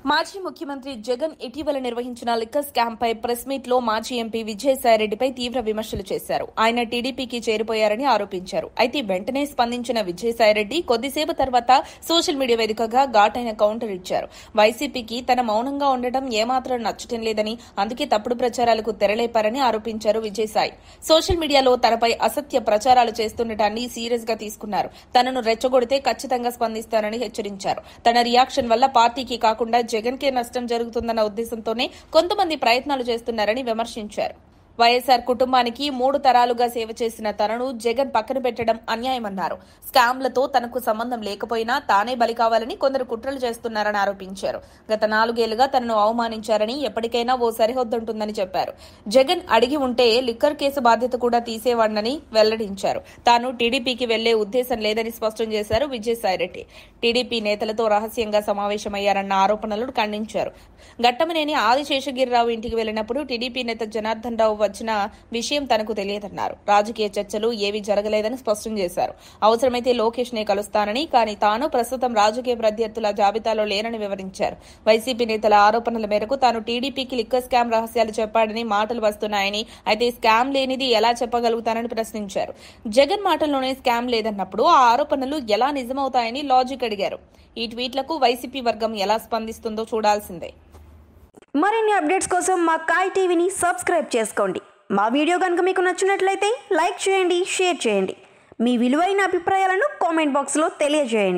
మాజీ ముఖ్యమంత్రి జగన్ ఇటీవల నిర్వహించిన లిక్కర్ స్కామ్ పై ప్రెస్ మీట్ లో మాజీ ఎంపీ విజయసాయిరెడ్డిపై తీవ్ర విమర్శలు చేశారు. ఆయన టీడీపీకి చేరిపోయారని ఆరోపించారు. అయితే వెంటనే స్పందించిన విజయసాయిరెడ్డి కొద్దిసేపు తర్వాత సోషల్ మీడియా వేదికగా ఘాటైన కౌంటర్ ఇచ్చారు. వైసీపీకి తన మౌనంగా ఉండటం ఏమాత్రం నచ్చటం లేదని, అందుకే తప్పుడు ప్రచారాలకు తెరలేపారని ఆరోపించారు విజయసాయి. సోషల్ మీడియాలో తనపై అసత్య ప్రచారాలు చేస్తుండటాన్ని సీరియస్ గా తీసుకున్నారు. తనను రెచ్చగొడితే ఖచ్చితంగా స్పందిస్తానని హెచ్చరించారు. తన రియాక్షన్ వల్ల పార్టీకి కాకుండా జగన్ కే నష్టం జరుగుతుందన్న ఉద్దేశంతోనే కొంతమంది ప్రయత్నాలు చేస్తున్నారని విమర్శించారు. వైఎస్సార్ కుటుంబానికి 3 తరాలుగా సేవ చేసిన తనను జగన్ పక్కన పెట్టడం అన్యాయమన్నారు. స్కామ్లతో తనకు సంబంధం లేకపోయినా తానే బలి కావాలని కొందరు కుట్రలు చేస్తున్నారని ఆరోపించారు. గత 4 ఏళ్లుగా తనను అవమానించారని, ఎప్పటికైనా ఓ సరిహద్దుంటుందని చెప్పారు. జగన్ అడిగి ఉంటే లిక్కర్ కేసు బాధ్యత కూడా తీసేవాడని వెల్లడించారు. తాను టీడీపీకి వెళ్లే ఉద్దేశం లేదని స్పష్టం చేశారు విజయసాయిరెడ్డి. టీడీపీ నేతలతో రహస్యంగా సమావేశమయ్యారన్న ఆరోపణలను ఖండించారు. ఘట్టమనేని ఆదిశేషగిరిరావు ఇంటికి వెళ్లినప్పుడు టీడీపీ నేత జనార్దన్ రావు వచ్చిన విషయం తనకు తెలియదన్నారు. రాజకీయ చర్చలు ఏవీ జరగలేదని స్పష్టం చేశారు. అవసరమైతే లోకేష్ నే కలుస్తానని, కానీ తాను ప్రస్తుతం రాజకీయ ప్రత్యర్థుల జాబితాలో లేనని వివరించారు. వైసీపీ నేతల ఆరోపణల మేరకు తాను టీడీపీకి లిక్కర్ స్కామ్ రహస్యాలు చెప్పాడని మాటలు వస్తున్నాయని, అయితే స్కామ్ లేనిది ఎలా చెప్పగలుగుతానని ప్రశ్నించారు. జగన్ మాటల్లోనే స్కామ్ లేదన్నప్పుడు ఆ ఆరోపణలు ఎలా నిజమవుతాయని లాజిక్ అడిగారు. ఈ ట్వీట్లకు వైసీపీ వర్గం ఎలా స్పందిస్తుందో చూడాల్సిందే. మరిన్ని అప్డేట్స్ కోసం మా కాయ్ టీవీని సబ్స్క్రైబ్ చేసుకోండి. మా వీడియో కనుక మీకు నచ్చినట్లయితే లైక్ చేయండి, షేర్ చేయండి. మీ విలువైన అభిప్రాయాలను కామెంట్ బాక్స్లో తెలియజేయండి.